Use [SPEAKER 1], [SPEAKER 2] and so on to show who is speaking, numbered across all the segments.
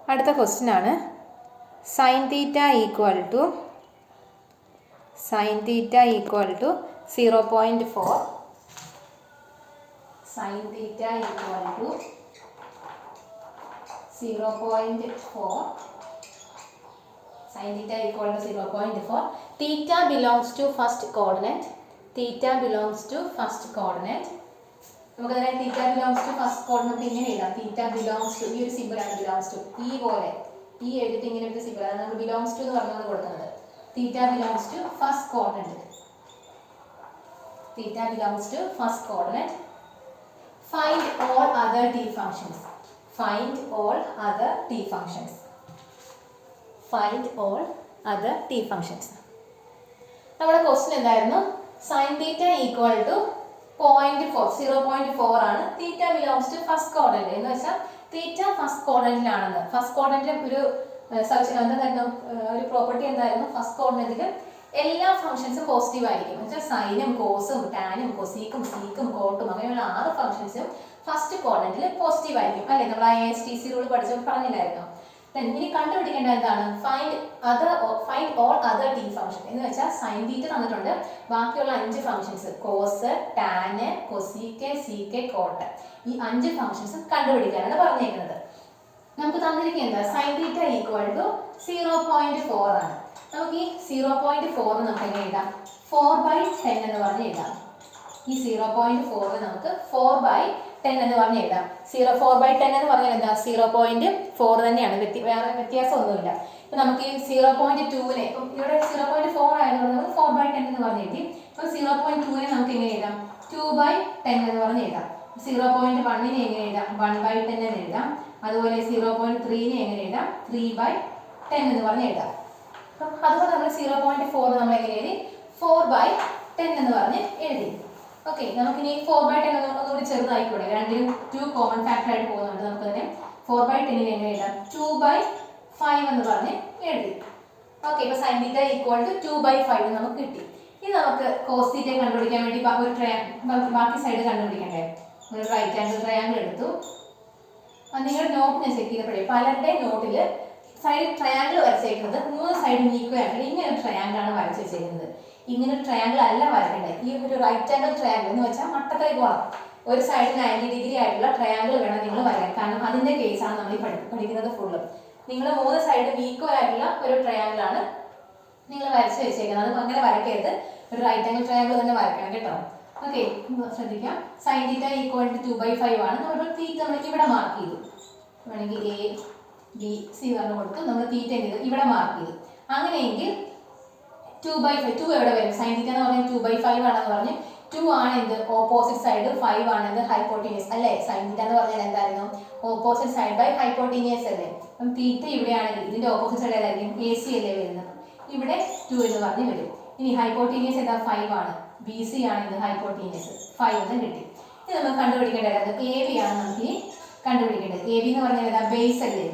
[SPEAKER 1] അടുത്ത ക്വസ്റ്റ്യൻ ആണ് sine theta equal to 0.4 sin theta equal to 0.4 sin theta equal to 0.4 theta belongs to first coordinate നമുക്കതിനെ theta belongs to first coordinate ഇങ്ങനെ എഴുതാം theta belongs to ഈ ഒരു simple ആണ് belongs to ഈ പോലെ ഈ എഴുതിട്ട് ഇങ്ങനെ ഒരു സിമ്പിൾ ആണ് നമ്മൾ belongs to എന്ന് പറഞ്ഞാണ് കൊടുക്കുന്നത് theta belongs to first coordinate find all other t functions നമ്മുടെ ക്വസ്റ്റ്യൻ എന്തായിരുന്നു sin theta equal to 0.4 ആണ് theta belongs to first coordinate എന്ന് വെച്ചാൽ theta first coordinate ആണെന്ന് ഫസ്റ്റ് കോർഡിനേറ്റിൽ ഒരു എന്തായിരുന്നു ഒരു പ്രോപ്പർട്ടി എന്തായിരുന്നു ഫസ്റ്റ് കോർഡിനേറ്റിൽ എല്ലാ ഫംഗ്ഷൻസും പോസിറ്റീവ് ആയിരിക്കും എന്നുവെച്ചാൽ സൈനും കോസും ടാനും കൊസീക്കും സീക്കും കോട്ടും അങ്ങനെയുള്ള 6 ഫംഗ്ഷൻസും ഫസ്റ്റ് കോർഡിനേറ്റിൽ പോസിറ്റീവ് ആയിരിക്കും അല്ലേ നമ്മൾ ISTC റൂൾ പഠിച്ചപ്പോൾ പറഞ്ഞില്ലായിരുന്നോ ഇനി കണ്ടുപിടിക്കേണ്ട എന്താണ് find all other t function എന്ന് വെച്ചാൽ സൈൻ തീറ്റ തന്നിട്ടുണ്ട് ബാക്കിയുള്ള 5 functions cos tan cosec sec cot ഈ 5 ഫംഗ്ഷൻസ് കണ്ടുപിടിക്കാനാണ് പറഞ്ഞേക്കുന്നത് നമുക്ക് തന്നിരിക്കുന്നത് സൈൻ തീറ്റ ഈക്വൽ ടു 0.4 ആണ് നമുക്ക് ഈ 0.4 നമുക്ക് എങ്ങനെ എഴുതാം 4/10 എന്ന് പറഞ്ഞ് എഴുതാം ഈ 0.4 നമുക്ക് 4/10 എന്ന് പറഞ്ഞ് എഴുതാം 4/10 എന്ന് പറഞ്ഞാൽ എന്താ 0.4 തന്നെയാണ് വേറെ വ്യത്യാസമൊന്നുമില്ല ഇപ്പൊ നമുക്ക് ഈ 0.2നെ ഇവിടെ 0.4 ആയതുകൊണ്ട് നമ്മൾ 4/10 എന്ന് പറഞ്ഞ് എഴുതി ഇപ്പൊ 0.2നെ നമുക്ക് എങ്ങനെ എഴുതാം 2/10 എന്ന് പറഞ്ഞ് എഴുതാം 0.1നെ എങ്ങനെ എഴുതാം 1/10 എന്ന് എഴുതാം അതുപോലെ 0.3നെ എങ്ങനെ എഴുതാം 3/10 എന്ന് പറഞ്ഞ് എഴുതാം അതുപോലെ നമ്മൾ 0.4 നമ്മൾ എങ്ങനെ എഴുതി 4/10 എന്ന് പറഞ്ഞ് എഴുതി ഓക്കെ നമുക്കിനി 4/10 ഒന്നുകൂടി ചെറുതായിക്കൂടെ രണ്ടിലും 2 കോമൺ ഫാക്ടർ ആയിട്ട് പോകുന്നുണ്ട് നമുക്കതിനെ 4/10 എങ്ങനെ എഴുതാം 2/5 എന്ന് പറഞ്ഞ് എഴുതി ഓക്കെ ഇപ്പൊ സൈൻ തീറ്റ ഈക്വൽ ടു 2/5 നമുക്ക് കിട്ടി ഇനി നമുക്ക് കോസ് തീറ്റ കണ്ടുപിടിക്കാൻ വേണ്ടി ബാക്കി സൈഡ് കണ്ടുപിടിക്കണ്ടേ ഒരു റൈറ്റ് ആംഗിൾ ട്രയാംഗിൾ എടുത്തു നിങ്ങളുടെ നോട്ട് ഞാൻ ചെക്ക് ചെയ്തപ്പോഴേ പലരുടെ നോട്ടിൽ സൈഡ് ട്രയാംഗിൾ വരച്ചേക്കുന്നത് 3 സൈഡും ഈക്വൽ ആയിട്ട് ഇങ്ങനെ ഒരു ട്രയാംഗിൾ ആണ് വരച്ച് വെച്ചേക്കുന്നത് ഇങ്ങനെ ഒരു ട്രയാംഗിൾ അല്ല വരക്കേണ്ടത് ഈ ഒരു റൈറ്റ് ആംഗിൾ ട്രയാംഗിൾ എന്ന് വെച്ചാൽ മട്ടത്തിൽ പോകണം ഒരു സൈഡ് 90 ഡിഗ്രി ആയിട്ടുള്ള ട്രയാംഗിൾ വേണം നിങ്ങൾ വരാൻ കാരണം അതിന്റെ കേസാണ് നമ്മൾ ഈ പഠിക്കുന്നത് ഫുള്ളും നിങ്ങൾ 3 സൈഡും ഈക്വൽ ആയിട്ടുള്ള ഒരു ട്രയാംഗിൾ ആണ് നിങ്ങൾ വരച്ച് വെച്ചേക്കുന്നത് അത് അങ്ങനെ വരക്കരുത് ഒരു റൈറ്റ് ആംഗിൾ ട്രയാംഗിൾ തന്നെ വരക്കണം കേട്ടോ ഓക്കെ ശ്രദ്ധിക്കാം സൈൻ തീറ്റ ഈക്വൽ ടു 2/5 ആണ് നമ്മൾ തീറ്റ നമ്മൾ ഇവിടെ മാർക്ക് ചെയ്തു വേണമെങ്കിൽ ABC പറഞ്ഞു കൊടുത്തു നമ്മൾ തീറ്റ ചെയ്ത് ഇവിടെ മാർക്ക് ചെയ്തു അങ്ങനെയെങ്കിൽ 2/5 2 എവിടെ വരും സൈൻ തീറ്റ എന്ന് പറഞ്ഞാൽ 2/5 ആണെന്ന് പറഞ്ഞു 2 ആണ് എന്ത് ഓപ്പോസിറ്റ് സൈഡ് 5 ആണ് എന്ത് ഹൈപ്പോട്ടീനിയസ് അല്ലേ സൈൻ തീറ്റ എന്ന് പറഞ്ഞാൽ എന്തായിരുന്നു ഓപ്പോസിറ്റ് സൈഡ് ബൈ ഹൈപ്പോട്ടീനിയസ് അല്ലേ അപ്പം തീറ്റ ഇവിടെയാണെങ്കിൽ ഇതിന്റെ ഓപ്പോസിറ്റ് സൈഡ് ഏതായിരിക്കും AC അല്ലേ വരുന്നത് ഇവിടെ 2 എന്ന് പറഞ്ഞ് വരും ഇനി ഹൈപ്പോട്ടീനിയസ് ഏതാ 5 ആണ് BC ആണ് എന്ത് ഹൈപ്പോട്ടീനിയസ് 5 എന്ന് കിട്ടി ഇത് നമ്മൾ കണ്ടുപിടിക്കേണ്ടത് AB ആണ് നമുക്ക് ഇനി കണ്ടുപിടിക്കേണ്ടത് AB എന്ന് പറഞ്ഞാൽ ഏതാ ബേസ് അല്ലേ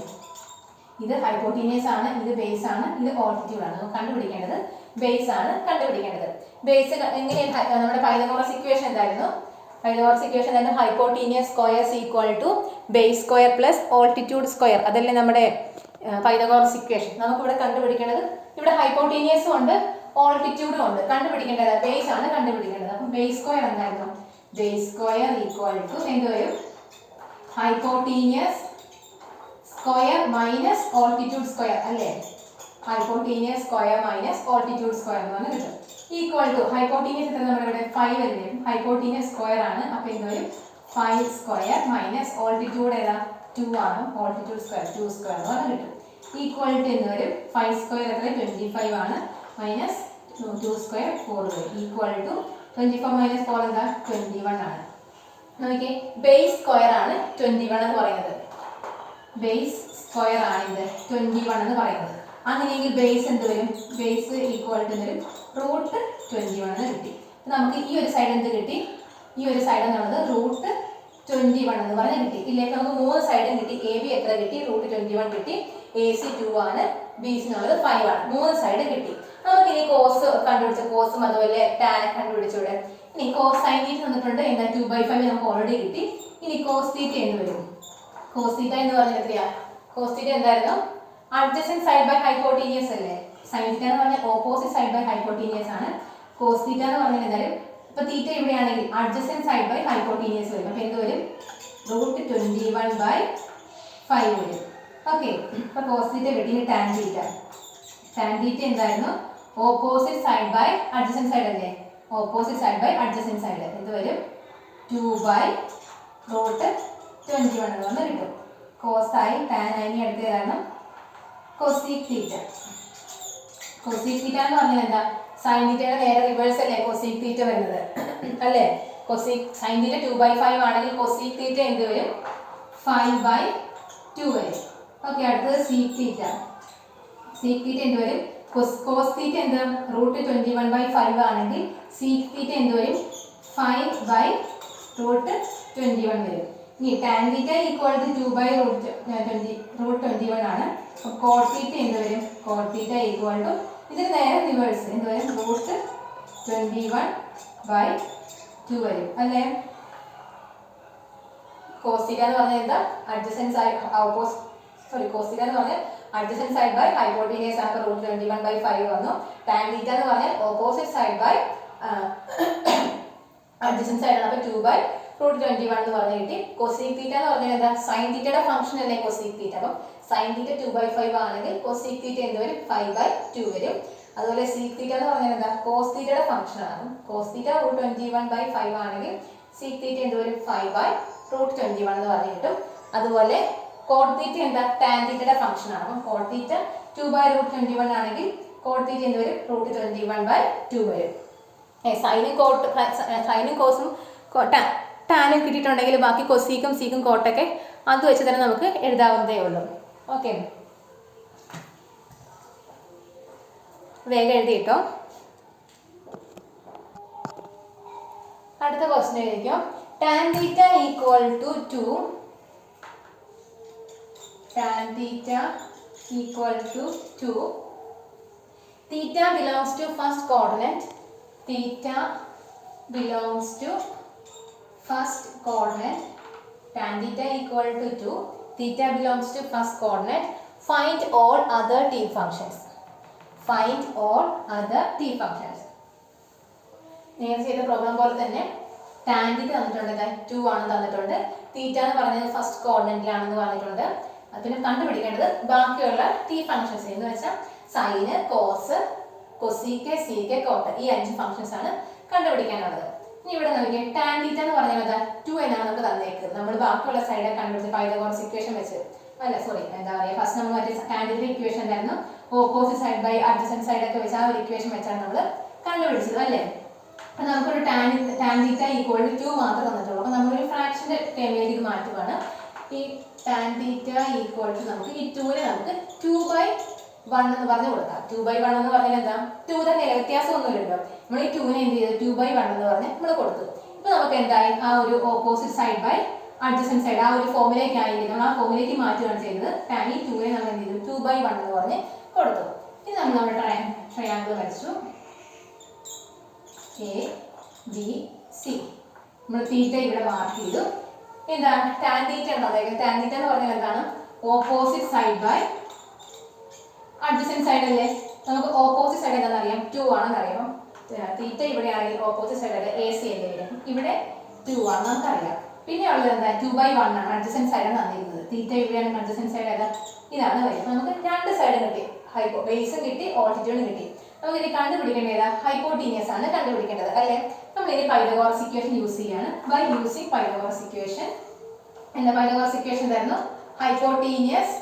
[SPEAKER 1] ഇത് ഹൈപ്പോട്ടീനിയസ് ആണ് ഇത് ബേസ് ആണ് ഇത് ഓൾട്ടിറ്റ്യൂഡ് ആണ് നമുക്ക് കണ്ടുപിടിക്കേണ്ടത് ബേസ് ആണ് കണ്ടുപിടിക്കേണ്ടത് ബേസ് എങ്ങനെയാണ് നമ്മുടെ പൈതഗോറസ് ഇക്വേഷൻ എന്തായിരുന്നു പൈതഗോറസ് ഇക്വേഷൻ എന്തായിരുന്നു hypotenuse square equal to base square plus altitude square അതല്ലേ നമ്മുടെ പൈതഗോറസ് ഇക്വേഷൻ നമുക്കിവിടെ കണ്ടുപിടിക്കേണ്ടത് ഇവിടെ ഹൈപ്പോട്ടീനിയസും ഉണ്ട് ഓൾട്ടിറ്റ്യൂഡും ഉണ്ട് കണ്ടുപിടിക്കേണ്ടത് ബേസ് ആണ് കണ്ടുപിടിക്കേണ്ടത് അപ്പം ബേസ് സ്ക്വയർ എന്തായിരുന്നു ബേസ് സ്ക്വയർ ഈക്വൽ ടു എന്ത് വരും hypotenuse square minus altitude square അല്ലേ ഹൈപ്പോട്ടീനിയസ് സ്ക്വയർ മൈനസ് ഓൾട്ടിറ്റ്യൂഡ് സ്ക്വയർ എന്ന് പറഞ്ഞാൽ കിട്ടും ഈക്വൽ ടു ഹൈപ്പോട്ടീനിയസ് എത്ര നമ്മുടെ ഇവിടെ 5 അല്ലേ ഹൈപ്പോട്ടീനിയസ് സ്ക്വയർ ആണ് അപ്പോൾ എന്ത് വരും 5 സ്ക്വയർ മൈനസ് ഓൾട്ടിറ്റ്യൂഡ് ഏതാ 2 ആണ് ഓൾട്ടിറ്റ്യൂഡ് സ്ക്വയർ 2 സ്ക്വയർ എന്ന് പറഞ്ഞാൽ കിട്ടും ഈക്വൽ ടു എന്ന് വരും 5 സ്ക്വയർ എത്ര 25 ആണ് മൈനസ് 2 സ്ക്വയർ 4 വരും ഈക്വൽ ടു 24 മൈനസ് 4 എന്താ 21 ആണ് നോക്കിയേ ബേസ് സ്ക്വയർ ആണ് 21 എന്ന് പറയുന്നത് ബേസ് സ്ക്വയർ ആണ് ഇത് 21 എന്ന് പറയുന്നത് അങ്ങനെയെങ്കിൽ ബേസ് എന്ത് വരും ബേസ് ഈക്വൽ ടു വരും റൂട്ട് 21 എന്ന് കിട്ടി നമുക്ക് ഈ ഒരു സൈഡ് എന്ത് കിട്ടി ഈ ഒരു സൈഡ് എന്നുള്ളത് റൂട്ട് 21 എന്ന് പറഞ്ഞ് കിട്ടി ഇല്ലേ നമുക്ക് 3 സൈഡും കിട്ടി AB എത്ര കിട്ടി റൂട്ട് 21 കിട്ടി AC 2 ആണ് BC എന്നുള്ളത് 5 ആണ് 3 സൈഡ് കിട്ടി നമുക്ക് ഇനി കോസ് കണ്ടുപിടിച്ച കോസും അതുപോലെ ടാൻ കണ്ടുപിടിച്ചൂടെ ഇനി കോസ് സൈൻ തീറ്റ തന്നിട്ടുണ്ട് എന്താ 2/5 നമുക്ക് ഓൾറെഡി കിട്ടി ഇനി കോസ് തീറ്റ എന്ന് വരും കോസ് തീറ്റ എന്ന് പറഞ്ഞാൽ എത്രയാ കോസ് തീറ്റ എന്തായിരുന്നു? അഡ്ജസൻറ്റ് സൈഡ് ബൈ ഹൈപ്പോട്ടീനിയസ് അല്ലേ? സൈൻ തീറ്റ എന്ന് പറഞ്ഞാൽ ഓപ്പോസിറ്റ് സൈഡ് ബൈ ഹൈപ്പോട്ടീനിയസ് ആണ്. കോസ് തീറ്റ എന്ന് പറഞ്ഞാൽ എന്തായാലും ഇപ്പൊ തീറ്റ ഇവിടെയാണെങ്കിൽ അഡ്ജസൻറ്റ് സൈഡ് ബൈ ഹൈപ്പോട്ടീനിയസ് വരും. അപ്പൊ എന്ത് വരും? √21/5 വരും. ഓക്കെ, അപ്പൊ കോസ് തീറ്റ കിട്ടി. Tan theta. ടാൻ തീറ്റ എന്തായിരുന്നു? Opposite side by adjacent side അല്ലേ? Opposite side by adjacent side എന്ത് വരും? 2/√21 എന്ന് പറഞ്ഞ് കിട്ടും. കോസായി ടാൻ ആയി അടുത്ത ഏതാണ്? Cosec theta. കൊസീക് തീറ്റ എന്ന് പറഞ്ഞാൽ എന്താ? സൈൻ തീറ്റയുടെ നേരെ റിവേഴ്സ് അല്ലേ കൊസീക് തീറ്റ വരുന്നത് അല്ലേ? കൊസീക് സൈൻ തീറ്റ 2/5 ആണെങ്കിൽ കൊസീക് തീറ്റ എന്ത് വരും? 5/2 വരും. ഓക്കെ, അടുത്തത് സീക് തീറ്റ. സീക് തീറ്റ എന്ത് വരും? കോസ് തീറ്റ എന്ത്? √21/5 ആണെങ്കിൽ സീക് തീറ്റ എന്ത് വരും? 5/√21 വരും. ഇനി ടാൻ തീറ്റ ഈക്വൽ ടു 2/√21 ആണ്. അപ്പോൾ കോട്ട് തീറ്റ എന്ത് വരും? കോട്ട് തീറ്റ ഈക്വൽ ടു ഇതിന് നേരെ റിവേഴ്സ് എന്ത് വരും? √21/2 വരും അല്ലേ? കോസ് തീറ്റ എന്ന് പറഞ്ഞാൽ എന്താ? അഡ്ജസൻറ്റ് സൈഡ് കോസ് തീറ്റ എന്ന് പറഞ്ഞാൽ അഡ്ജസൻറ്റ് സൈഡ് ബൈ ഹൈപ്പോട്ടീനിയസ് ആണ്. √21/5 വന്നു. ടാൻ തീറ്റ എന്ന് പറഞ്ഞാൽ opposite side by adjacent side ആണ്. അപ്പോൾ 2/√21 എന്ന് പറഞ്ഞ് കിട്ടി. കൊസീക് തീറ്റ എന്ന് പറഞ്ഞാൽ എന്താ? സൈൻ തീറ്റയുടെ ഫംഗ്ഷൻ അല്ലേ കൊസീക് തീറ്റ. അപ്പം സൈൻ തീറ്റ 2/5 ആണെങ്കിൽ കൊസീക് തീറ്റ എന്ത് വരും? 5/2 വരും. അതുപോലെ സീക് തീറ്റ എന്ന് പറഞ്ഞാൽ എന്താ? കോസ് തീറ്റയുടെ ഫംഗ്ഷൻ ആണ്. കോസ് തീറ്റ √21/5 ആണെങ്കിൽ സീക് തീറ്റ എന്ത് വരും? 5/√21 എന്ന് പറഞ്ഞ് കിട്ടും. അതുപോലെ കോട്ട് തീറ്റ എന്താ? ടാൻ തീറ്റയുടെ ഫംഗ്ഷൻ ആണ്. അപ്പം കോട്ട് തീറ്റ 2/√21 ആണെങ്കിൽ കോട്ട് തീറ്റ എന്ത് വരും? √21/2 വരും. സൈനും കോസും ടാനും കിട്ടിയിട്ടുണ്ടെങ്കിൽ ബാക്കി കൊസീക്കും സീക്കും കോട്ടൊക്കെ അത് വെച്ച് തന്നെ നമുക്ക് എഴുതാവുന്നതേ ഉള്ളൂ. ഓക്കെ, വേഗം എഴുതിയിട്ടോ. അടുത്ത ക്വസ്റ്റ്യൻ എഴുതിക്കോ. Tan theta equal to 2. Tan theta equal to 2. Theta belongs to first coordinate. Theta belongs to first coordinate. Tan theta equal to 2. Theta belongs to first coordinate. Find all other t functions. Find all other t functions. നേരത്തെ ചെയ്ത problem പോലെ തന്നെ tan theta തന്നിട്ടുണ്ട്. 2 ആണ് തന്നിട്ടുണ്ട്. തീറ്റ എന്ന് പറഞ്ഞത് first കോർഡിനേറ്റിലാണെന്ന് പറഞ്ഞിട്ടുണ്ട്. അതിന് കണ്ടുപിടിക്കേണ്ടത് ബാക്കിയുള്ള ടി ഫംഗ്ഷൻസ് എന്ന് വെച്ചാൽ sine, cos, cosec, sec, cot ഈ 5 ഫംഗ്ഷൻസ് ആണ് കണ്ടുപിടിക്കാനുള്ളത്. ഇനി ഇവിടെ നോക്കിയാൽ ടാൻ തീറ്റ എന്ന് പറഞ്ഞാൽ എന്താ? 2 എന്നാണ് നമുക്ക് തന്നേക്കുന്നത്. നമ്മൾ ബാക്കിയുള്ള സൈഡ് കണ്ടുപിടിച്ച് പൈതഗോറസ് ഇക്വേഷൻ വെച്ച് അല്ല എന്താ പറയുക ഫസ്റ്റ് നമ്മൾ മറ്റേ ടാൻ തീറ്റ ഇക്വേഷൻ ആയിരുന്നു opposite side by adjacent side ഒക്കെ വെച്ച് ആ ഒരു ഇക്വേഷൻ വെച്ചാണ് നമ്മൾ കണ്ടുപിടിച്ചത് അല്ലേ? അപ്പം നമുക്കൊരു ടാൻ തീറ്റ ഈക്വൽ ടു 2 മാത്രമേ തന്നിട്ടുള്ളൂ. അപ്പം നമ്മളൊരു ഫ്രാക്ഷൻ്റെ ടേമിലേക്ക് ഇത് മാറ്റുവാണ്. ഈ ടാൻ തീറ്റ ഈക്വൽ ടു നമുക്ക് ഈ 2നെ നമുക്ക് 2/1 എന്ന് പറഞ്ഞ് കൊടുക്കാം. 2/1 എന്ന് പറഞ്ഞാൽ എന്താ? 2 തന്നെയല്ല, വ്യത്യാസമൊന്നുമില്ലല്ലോ. നമ്മൾ ഈ 2നെ എന്ത് ചെയ്തു? 2/1 എന്ന് പറഞ്ഞ് നമ്മൾ കൊടുത്തു. ഇപ്പൊ നമുക്ക് എന്തായി? ആ ഒരു opposite side by adjacent side ആ ഒരു ഫോമിലേക്ക് ആയില്ലേ, നമ്മൾ ആ ഫോമിലേക്ക് മാറ്റുകയാണ് ചെയ്തത്. ടാൻ ഈ 2നെ നമ്മൾ എന്ത് ചെയ്തു? 2/1 എന്ന് പറഞ്ഞ് കൊടുത്തു. ഇനി നമ്മൾ നമ്മുടെ ട്രയാങ്കിൾ വരച്ചു. ABC. നമ്മൾ തീറ്റ ഇവിടെ മാർക്ക് ചെയ്തു. എന്താണ്? ടാൻ തീറ്റ ഉള്ളത്. ടാൻ തീറ്റ എന്ന് പറഞ്ഞാൽ എന്താണ്? Opposite side by adjacent side അല്ലേ? നമുക്ക് ഓപ്പോസിറ്റ് സൈഡ് എന്താണെന്ന് അറിയാം? 2 ആണെന്ന് അറിയാം. തീറ്റ ഇവിടെ ആണെങ്കിൽ ഓപ്പോസിറ്റ് സൈഡ് അല്ലേ? AC അല്ലേ വരും. ഇവിടെ 2 ആണ് നമുക്കറിയാം. പിന്നെ ഉള്ളത് എന്താ? 2/1 ആണ്. അഡ്ജസൻറ്റ് സൈഡാണ് തന്നിരുന്നത്. തീറ്റ ഇവിടെയാണ് അഡ്ജസൻറ്റ് സൈഡ് ഏതാ? ഇതാണ് വരും. നമുക്ക് 2 സൈഡും കിട്ടി. ബേസും കിട്ടി, ഓൾട്ടിറ്റ്യൂഡും കിട്ടി. നമുക്ക് ഇനി കണ്ടുപിടിക്കേണ്ടത് ഏതാ? ഹൈപ്പോട്ടീനിയസ് ആണ് കണ്ടുപിടിക്കേണ്ടത് അല്ലേ? നമ്മൾ ഇനി പൈതഗോറസ് ഇക്വേഷൻ യൂസ് ചെയ്യാണ്. By using Pythagoras equation. എന്താ പൈതഗോറസ് ഇക്വേഷൻ തരുന്നു? Hypotenuse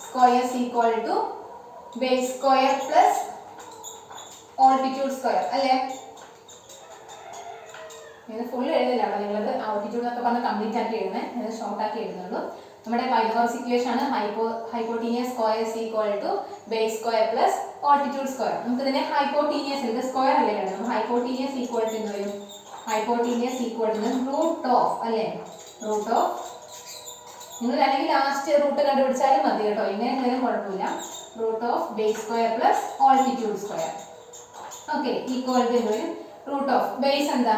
[SPEAKER 1] squares equal to base square plus altitude square അല്ലേ? ഇത് ഫുൾ എഴുതില്ല, നിങ്ങളത് ആൾട്ടിറ്റ്യൂഡ് എന്നൊക്കെ പറഞ്ഞ് കംപ്ലീറ്റ് ആക്കി എഴുതുന്നത്. ഇത് ഷോർട്ട് ആക്കി എഴുതുന്നുള്ളൂ. നമ്മുടെ പൈതഗോറസ് ഇക്വേഷൻ ആണ് hypotenuse squares equal to base square plus altitude square. നമുക്ക് ഇതിനെ ഹൈപ്പോട്ടീനിയസ് ഇത് സ്ക്വയർ അല്ലേ വേണം. ഹൈപ്പോട്ടീനിയസ് ഈക്വൽ ടു എന്ത് വരും? ഹൈപ്പോട്ടീനിയസ് ഈക്വൽ ടു റൂട്ട് ഓഫ് അല്ലേ? റൂട്ട് ഓഫ് നിങ്ങൾ അല്ലെങ്കിൽ ലാസ്റ്റ് റൂട്ട് കണ്ടുപിടിച്ചാലും മതി കേട്ടോ, ഇങ്ങനെ എന്തെങ്കിലും കുഴപ്പമില്ല. Root of base square plus altitude square. Okay, equal to എന്ത് വരും? റൂട്ട് ഓഫ് ബേസ് എന്താ?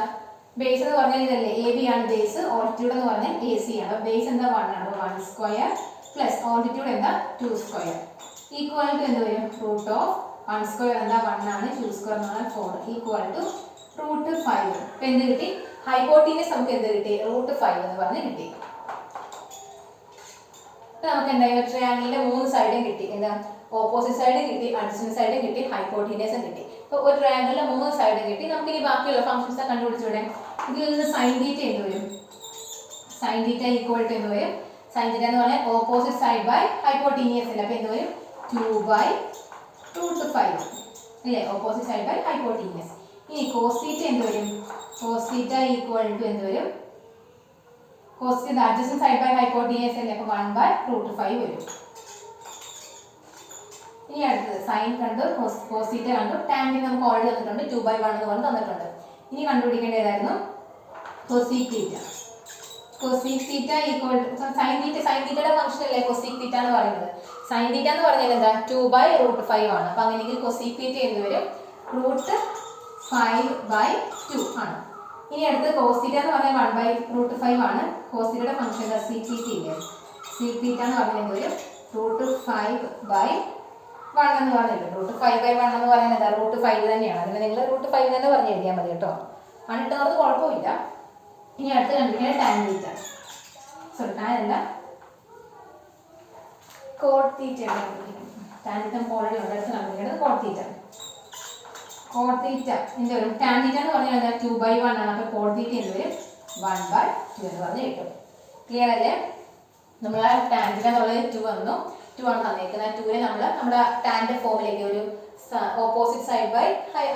[SPEAKER 1] ബേസ് എന്ന് പറഞ്ഞാൽ ഇതല്ലേ എ ബി ആണ് ബേസ്, ഓൾട്ടിറ്റ്യൂഡ് എന്ന് പറഞ്ഞാൽ എ സി ആണ്. അപ്പോൾ ബേസ് എന്താ 1 ആണ്, 1 സ്ക്വയർ പ്ലസ് ഓൾട്ടിറ്റ്യൂഡ് എന്താ 2 സ്ക്വയർ ഈക്വൽ ടു എന്ത് വരും, റൂട്ട് ഓഫ് 1 സ്ക്വയർ എന്താ 1 ആണ്, 2 സ്ക്വയർ എന്ന് പറഞ്ഞാൽ 4 ഈക്വൽ ടു റൂട്ട് 5. ഇപ്പം എന്ത് കിട്ടി, ഹൈപ്പോട്ടീനസ് നമുക്ക് എന്ത് കിട്ടി, റൂട്ട് 5 എന്ന് പറഞ്ഞ് കിട്ടി. നമുക്ക് എന്തായാലും ട്രയാങ്കിളിന്റെ 3 സൈഡും കിട്ടി. എന്താ, ഓപ്പോസിറ്റ് സൈഡും കിട്ടി, അഡ്ജസന്റ് സൈഡും കിട്ടി, ഹൈപ്പോട്ടീനസും കിട്ടി. അപ്പോൾ ഒരു ട്രയാങ്കിളിന്റെ 3 സൈഡും കിട്ടി. നമുക്ക് ഇനി ബാക്കിയുള്ള ഫംഗ്ഷൻസ് കണ്ടുപിടിച്ചൂടെ. ഇതിൽ നിന്ന് സൈൻ തീറ്റ എന്ത് വരും, സൈൻ തീറ്റ ഈക്വൽ ടു എന്ത് വരും, സൈൻ തീറ്റ എന്ന് പറഞ്ഞാൽ ഓപ്പോസിറ്റ് സൈഡ് ബൈ ഹൈപ്പോട്ടീനിയസ് അല്ലേ. അപ്പോൾ എന്ത് വരും, 2/√5 അല്ലേ, ഓപ്പോസിറ്റ് സൈഡ് ബൈ ഹൈപ്പോട്ടീനിയസ്. ഇനി കോസ് തീറ്റ എന്ത് വരും, കോസ് തീറ്റ ഈക്വൽ ടു എന്ത് വരും, cos theta adjacent side by hypotenuse അല്ലേ, അപ്പോൾ 1/√5 വരും. ഇനി അടുത്തത് സൈൻ കണ്ടു, കോസ് തീറ്റ കണ്ടു, ടാൻ തീറ്റ നമുക്ക് ഓൾറെഡി തന്നിട്ടുണ്ട്, 2/1 എന്ന് പറഞ്ഞ് തന്നിട്ടുണ്ട്. ഇനി കണ്ടുപിടിക്കേണ്ടതായിരുന്നു cosec theta. Cosec theta equal to sine theta, sine തീറ്റയുടെ ഫംഗ്ഷൻ അല്ലേ കൊസീക് തീറ്റ എന്ന് പറയുന്നത്. സൈൻ തീറ്റ എന്ന് പറഞ്ഞാൽ എന്താ, 2/√5 ആണ്. അപ്പോൾ അങ്ങനെയെങ്കിൽ കൊസീക് തീറ്റ എന്ത് വരും, √5/2 ആണ്. ഇനി അടുത്ത് കോസ് തീറ്റ എന്ന് പറഞ്ഞാൽ 1/√5 ആണ്. കോസ് തീറ്റയുടെ ഫംഗ്ഷൻ എന്താ, സീക് തീറ്റ ഇല്ലേ, സീക് തീറ്റ എന്ന് പറഞ്ഞാൽ എന്ത് വരും, √5/1 എന്ന് പറഞ്ഞില്ല, √5/1 എന്ന് പറയുന്നത് എന്താ, √5 തന്നെയാണ്. അതിന് നിങ്ങൾ √5 തന്നെ പറഞ്ഞ് എഴുതിയാൽ മതി കേട്ടോ, അണിട്ടുന്നത് കുഴപ്പമില്ല. ഇനി അടുത്ത് കണ്ടുപിടിക്കുന്നത് ടാൻ തീറ്റ, സോറി ടാൻ അല്ല കോട്ട് തീറ്റ. ടാൻ തീറ്റ നമുക്ക് ഓൾറെഡി ഉണ്ട്. അടുത്ത് കണ്ടുപിടിക്കുന്നത് കോട്ട് തീറ്റ. കോട്ട് തീറ്റ എന്ത് വരും, ടാൻ തീറ്റ എന്ന് പറഞ്ഞാൽ എന്താ 2/1 ആണ്. അപ്പോൾ കോട്ട് തീറ്റ എന്ത് വരും, 1/2 എന്ന് പറഞ്ഞ് കിട്ടും. ക്ലിയർ അല്ലേ. നമ്മൾ ടാൻ തീറ്റ എന്നുള്ളത് 2 വന്നു, 2 ആണ് തന്നേക്കുന്നത്. 2നെ നമ്മൾ നമ്മുടെ ടാൻ്റെ ഫോമിലേക്ക്, ഒരു opposite side by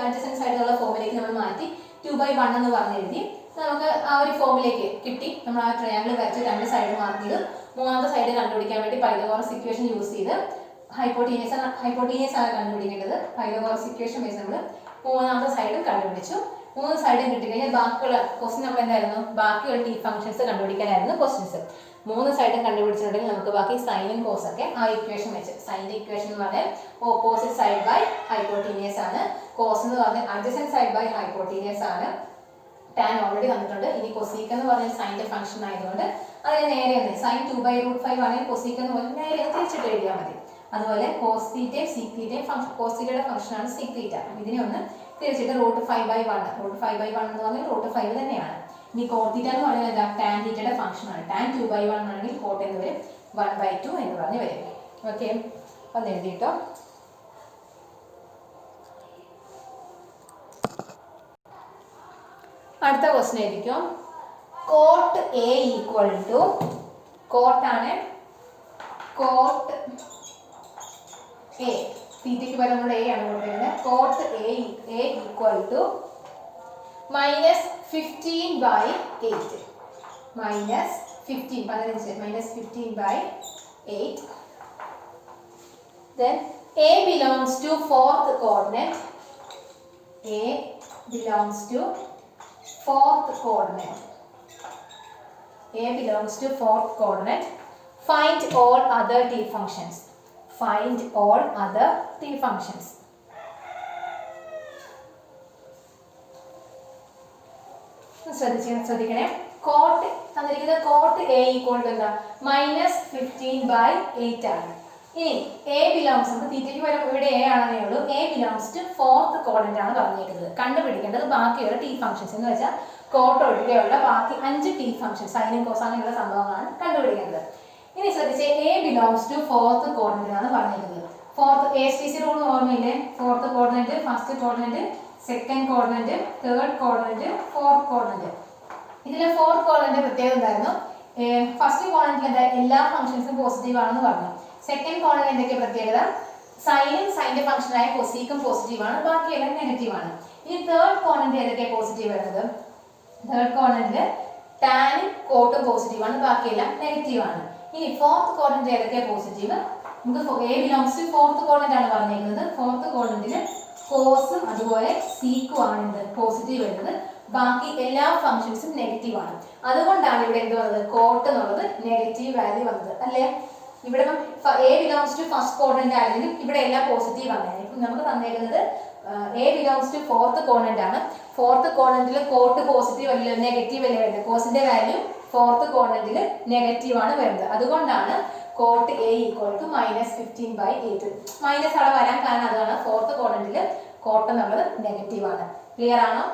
[SPEAKER 1] adjacent side എന്നുള്ള ഫോമിലേക്ക് നമ്മൾ മാറ്റി 2/1 എന്ന് പറഞ്ഞ് എഴുതി. നമുക്ക് ആ ഒരു ഫോമിലേക്ക് കിട്ടി. നമ്മൾ ആ ട്രയാങ്കിൾ വരച്ച് 2 സൈഡ് മാർക്ക് ചെയ്ത് 3ാമത്തെ സൈഡ് കണ്ടുപിടിക്കാൻ വേണ്ടി പൈതഗോറസ് ഇക്വേഷൻ യൂസ് ചെയ്ത് ഹൈപ്പോട്ടീനിയസ് ആണ് കണ്ടുപിടിക്കേണ്ടത്. പൈതഗോറസ് ഇക്വേഷൻ വെച്ച് നമ്മൾ 3ാമത്തെ സൈഡും കണ്ടുപിടിച്ചു. 3 സൈഡും കിട്ടിക്കഴിഞ്ഞാൽ ബാക്കിയുള്ള ക്വസ്റ്റ്യൻ നമ്മൾ എന്തായിരുന്നു, ബാക്കിയുള്ള ടി ഫംഗ്ഷൻസ് കണ്ടുപിടിക്കാനായിരുന്നു ക്വസ്റ്റ്യൻസ്. 3 സൈഡും കണ്ടുപിടിച്ചിട്ടുണ്ടെങ്കിൽ നമുക്ക് ബാക്കി സൈനും കോസ് ഒക്കെ ആ ഇക്വേഷൻ വെച്ച്, സൈൻ്റെ ഇക്വേഷൻ എന്ന് പറഞ്ഞാൽ ഓപ്പോസിറ്റ് സൈഡ് ബൈ ഹൈപ്പോട്ടീനിയസ് ആണ്, കോസ് എന്ന് പറഞ്ഞാൽ അഡ്ജസന്റ് സൈഡ് ബൈ ഹൈപ്പോട്ടീനിയസ് ആണ്. ടാൻ ഓൾറെഡി തന്നിട്ടുണ്ട്. ഇനി കൊസീക്ക് എന്ന് പറഞ്ഞാൽ സൈൻ്റെ ഫംഗ്ഷൻ ആയതുകൊണ്ട് അതിന് നേരെ സൈൻ 2/√5 ആണെങ്കിൽ കൊസീക്ക് എന്ന് പറഞ്ഞാൽ നേരെ തിരിച്ചിട്ട് എഴുതിയാൽ മതി. അതുപോലെ കോസ് തീറ്റയും സീക് തീറ്റയും കോസ് തീറ്റയുടെ ഫംഗ്ഷനാണ് സീക് തീറ്റ. ഇതിനെ ഒന്ന് തിരിച്ചിട്ട് √5/1, √5/1 എന്ന് പറഞ്ഞാൽ √5 തന്നെയാണ്. ഇനി കോട്ട് തീറ്റ എന്ന് പറഞ്ഞാൽ എന്താ, ടാൻ തീറ്റയുടെ ഫംഗ്ഷനാണ്. ടാൻ 2/1 ആണെങ്കിൽ കോട്ട് എന്ന് വരും 1/2 എന്ന് പറഞ്ഞ് വരും. ഓക്കെ, ഒന്ന് എഴുതിയിട്ടോ. അടുത്ത ക്വസ്റ്റ്യൻ ആയിരിക്കും കോട്ട് എ ഈക്വൽ ടു, കോട്ടാണ് കോട്ട് എ, തീറ്റയ്ക്ക് പകരം നമ്മൾ എ ആണ് കൊടുക്കുന്നത്. Cot A equal to -15/8, -15/8. Then A belongs to fourth coordinate. A belongs to fourth coordinate. A belongs to fourth coordinate. Find all other t functions. Find all other t functions. ശ്രദ്ധിക്കണേ. Coat തന്നിരിക്കുന്നത് coat A equal to എന്താ, -15/8 ആണ്. ഇനി A belongs, നമുക്ക് തീറ്റയ്ക്ക് പകരം ഇവിടെ A ആണെന്നേ ഉള്ളൂ. A belongs to fourth coordinate ആണ് പറഞ്ഞിരിക്കുന്നത്. കണ്ടുപിടിക്കേണ്ടത് ബാക്കിയുള്ള ടി ഫംഗ്ഷൻസ് എന്ന് വെച്ചാൽ കോട്ട് ഒഴികെയുള്ള ബാക്കി 5 ടി ഫംഗ്ഷൻസ്, സൈനും കോസാനുള്ള സംഭവങ്ങളാണ് കണ്ടുപിടിക്കേണ്ടത്. ഇനി ശ്രദ്ധിച്ച്, A belongs to fourth coordinate ആണ് പറഞ്ഞിരിക്കുന്നത്. ഫോർത്ത് ASTC റൂൾ ഓർമ്മയില്ലേ, fourth coordinate, first coordinate, second coordinate, third coordinate, fourth coordinate. ഇതിലെ ഫോർത്ത് കോർഡിനേറ്റ് പ്രത്യേകത എന്തായിരുന്നു, ഫസ്റ്റ് കോർഡിനേറ്റിൽ എന്താ എല്ലാ ഫംഗ്ഷൻസും പോസിറ്റീവ് ആണെന്ന് പറഞ്ഞു. സെക്കൻഡ് കോർഡിനേറ്റ് എന്തൊക്കെ പ്രത്യേകത, സൈനും സൈൻ്റെ ഫംഗ്ഷനായ കൊസീക്കും പോസിറ്റീവ് ആണ്, ബാക്കിയെല്ലാം നെഗറ്റീവ് ആണ്. ഇനി തേർഡ് കോർഡിനേറ്റ് ഏതൊക്കെ പോസിറ്റീവ് വരുന്നത്, തേർഡ് കോർഡിനേറ്റിൽ ടാനും കോട്ടും പോസിറ്റീവ് ആണ്, ബാക്കിയെല്ലാം നെഗറ്റീവ് ആണ്. ഇനി ഫോർത്ത് കോർഡിനേറ്റ് ഏതൊക്കെ പോസിറ്റീവ്, നമുക്ക് A belongs to fourth coordinate ആണ് പറഞ്ഞിരിക്കുന്നത്. ഫോർത്ത് കോർഡിനേറ്റിൽ കോസും അതുപോലെ സീക്കും ആണ് എന്ത് പോസിറ്റീവ് വരുന്നത്, ബാക്കി എല്ലാ ഫംഗ്ഷൻസും നെഗറ്റീവ് ആണ്. അതുകൊണ്ടാണ് ഇവിടെ എന്ത് വന്നത്, കോട്ട് എന്നുള്ളത് നെഗറ്റീവ് വാല്യൂ വന്നത് അല്ലേ. ഇവിടെ A belongs to first coordinate ആയിരുന്നെങ്കിൽ ഇവിടെ എല്ലാം പോസിറ്റീവ് ആണ്. ഇപ്പം നമുക്ക് തന്നേക്കുന്നത് എ ബിലോങ്സ് ടു ഫോർത്ത് കോണന്റ് ആണ്. ഫോർത്ത് കോണന്റിൽ കോട്ട് പോസിറ്റീവ് അല്ല നെഗറ്റീവ് അല്ലേ വരുന്നത്. കോസിന്റെ വാല്യൂ ഫോർത്ത് കോണന്റിൽ നെഗറ്റീവ് ആണ് വരുന്നത്. അതുകൊണ്ടാണ് cot A equal to -15/8. Minus അവിടെ വരാൻ കാരണം അതാണ്, ഫോർത്ത് കോണന്റിൽ കോട്ട് എന്നുള്ളത് നെഗറ്റീവ് ആണ്. ക്ലിയർ ആണോ?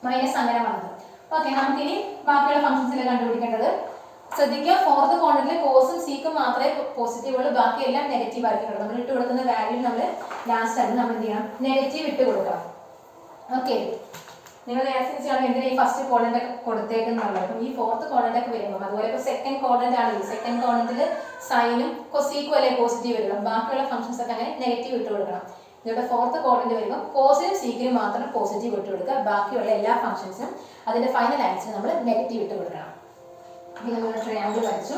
[SPEAKER 1] മൈനസ് അങ്ങനെ വന്നത്. ഓക്കെ, നമുക്കിനി ബാക്കിയുള്ള ഫംഗ്ഷൻസിലെ കണ്ടുപിടിക്കേണ്ടത്. ശ്രദ്ധിക്കുക, ഫോർത്ത് കോണന്റിൽ കോസും സീക്കും മാത്രമേ പോസിറ്റീവ് ഉള്ളൂ, ബാക്കിയെല്ലാം നെഗറ്റീവ് ആയിരിക്കും. നമ്മൾ ഇട്ട് കൊടുക്കുന്ന വാല്യൂ നമ്മൾ ലാസ്റ്റ് ആണ് നമ്മൾ എന്ത് ചെയ്യണം, നെഗറ്റീവ് ഇട്ട് കൊടുക്കണം. ഓക്കെ, നിങ്ങൾ നേരത്തെ എന്തിനാ ഈ ഫസ്റ്റ് കോണന്റ് ഒക്കെ കൊടുത്തേക്കുന്നുള്ളത്. ഈ ഫോർത്ത് കോണന്റ് ഒക്കെ വരുമ്പോൾ അതുപോലെ ഇപ്പോൾ സെക്കൻഡ് കോണന്റ് ആണെങ്കിൽ സെക്കൻഡ് കോണന്റിൽ സൈനും കൊസീക്കും അല്ലെ പോസിറ്റീവ് വരണം, ബാക്കിയുള്ള ഫംഗ്ഷൻസ് ഒക്കെ അങ്ങനെ നെഗറ്റീവ് ഇട്ട് കൊടുക്കണം. ഇവിടെ ഫോർത്ത് കോണന്റ് വരുമ്പോൾ കോസിനും സീക്കിനും മാത്രം പോസിറ്റീവ് ഇട്ട് കൊടുക്കുക, ബാക്കിയുള്ള എല്ലാ ഫംഗ്ഷൻസും അതിന്റെ ഫൈനൽ ആൻസർ നമ്മൾ നെഗറ്റീവ് ഇട്ട് കൊടുക്കണം. ഇനി നമ്മൾ ട്രയാങ്കിൾ വരച്ചു.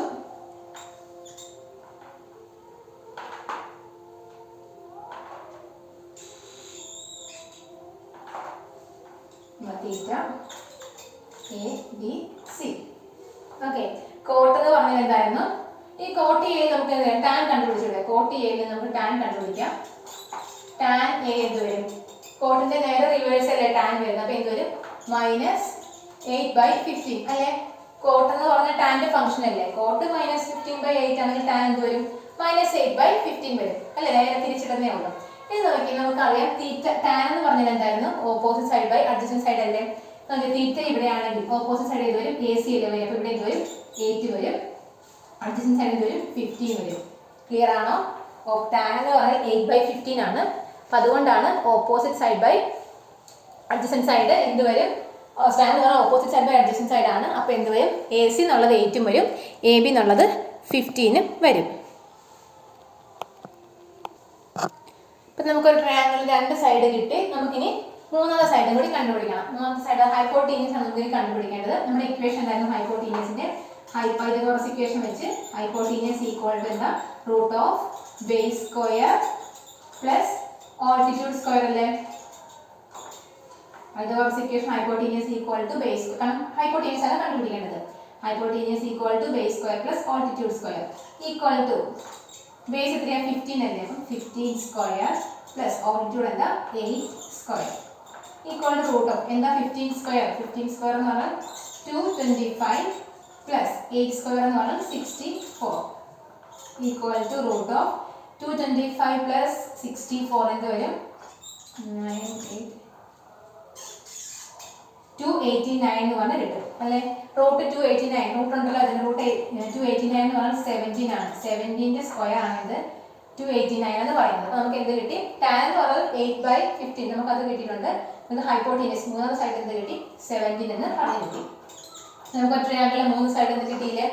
[SPEAKER 1] Theta A B C. Okay, cot എന്ന് പറഞ്ഞാൽ എന്തായിരുന്നു? ഈ കോട്ട് എ നമുക്ക് ടാൻ കണ്ടുപിടിച്ചില്ലേ, കോട്ട് എയിൽ നമുക്ക് ടാൻ കണ്ടുപിടിക്കാം. ടാൻ എ എന്ത് വരും? കോട്ടിന്റെ നേരെ റിവേഴ്സ് അല്ലേ ടാൻ വരുന്നത്, അപ്പൊ എന്ത് വരും? -8/15 അല്ലെ. കോട്ട് എന്ന് പറഞ്ഞ ടാന്റെ ഫംഗ്ഷൻ അല്ലേ, കോട്ട് -15/8 ആണെങ്കിൽ ടാൻ എന്ത് വരും? -8/15 വരും അല്ലെ, നേരെ തിരിച്ചിടുന്നേ ഉള്ളൂ. ഇത് നോക്കി നമുക്കറിയാം തീറ്റ ടാൻ എന്ന് പറഞ്ഞാൽ എന്തായിരുന്നു? Opposite side by adjacent side അല്ലേ. നമുക്ക് തീറ്റ ഇവിടെ ആണെങ്കിൽ ഓപ്പോസിറ്റ് സൈഡ് ഏത് വരും? AC അല്ലേ വരും, അപ്പൊ ഇവിടെ എന്ത് വരും? 8 വരും, അഡ്ജസന്റ് സൈഡ് എന്ത് വരും? 15 വരും. ക്ലിയർ ആണോ? ടാൻ എന്ന് പറഞ്ഞാൽ 8/15 ആണ്. അപ്പൊ അതുകൊണ്ടാണ് opposite side by adjacent side എന്ത് വരും? ടാൻ എന്ന് പറഞ്ഞാൽ opposite side by adjacent side ആണ്. അപ്പൊ എന്ത് വരും? AC എന്നുള്ളത് 8 വരും, AB എന്നുള്ളത് 15 വരും. ഇപ്പൊ നമുക്കൊരു ട്രയാങ്കിൾ രണ്ട് സൈഡ് കിട്ടി. നമുക്കിനി മൂന്നാമത്തെ സൈഡും കൂടി കണ്ടുപിടിക്കണം. മൂന്നാമത്തെ സൈഡ് ഹൈപ്പോട്ടീനിയസ് ആണ് നമുക്ക് കണ്ടുപിടിക്കേണ്ടത്. നമ്മുടെ ഇക്വേഷൻ ഉണ്ടായിരുന്നു ഹൈപ്പോട്ടീനിയസിന്റെ. പൈതഗോറസ് ഇക്വേഷൻ വെച്ച് ഹൈപ്പോട്ടീനിയസ് ഈക്വൽ ടു എന്താ? Root of base square plus altitude square അല്ലേ. Pythagoras equation hypotenuse equal to base, കാരണം ഹൈപ്പോട്ടീനിയസ് ആണ് കണ്ടുപിടിക്കേണ്ടത്. Hypotenuse equal to base square plus altitude square equal to base എത്രയാ? 15 അല്ലേ, അപ്പം 15 സ്ക്വയർ പ്ലസ് ഓൾട്ടിറ്റ്യൂഡ് എന്താ? 8 square equal to root of എന്താ? 15 square. 15 square എന്ന് പറഞ്ഞാൽ 225 പ്ലസ് 8 സ്ക്വയർ എന്ന് പറഞ്ഞാൽ 64 equal to root of 225 plus 64 എന്ത് വരും? 289 എന്ന് പറഞ്ഞാൽ കിട്ടും അല്ലെ. റൂട്ട് 289 റൂട്ട് ഉണ്ടല്ലോ, അതിന് റൂട്ട് 289 എന്ന് പറഞ്ഞാൽ 17 ആണ്. 17ന്റെ സ്ക്വയർ ആണിത് 289 എന്ന് പറയുന്നത്. നമുക്ക് എന്ത് കിട്ടി? ടാൻ എന്ന് പറഞ്ഞാൽ 8/15 നമുക്ക് അത് കിട്ടിയിട്ടുണ്ട്. നമുക്ക് ഹൈപ്പോട്ടീനിയസ് മൂന്നാമത്തെ സൈഡ് എന്ത് കിട്ടി? 17 എന്ന് പറഞ്ഞു കിട്ടി. നമുക്ക് ട്രയാങ്കിളിലെ മൂന്ന് സൈഡ് എന്ത് കിട്ടിയില്ലേ?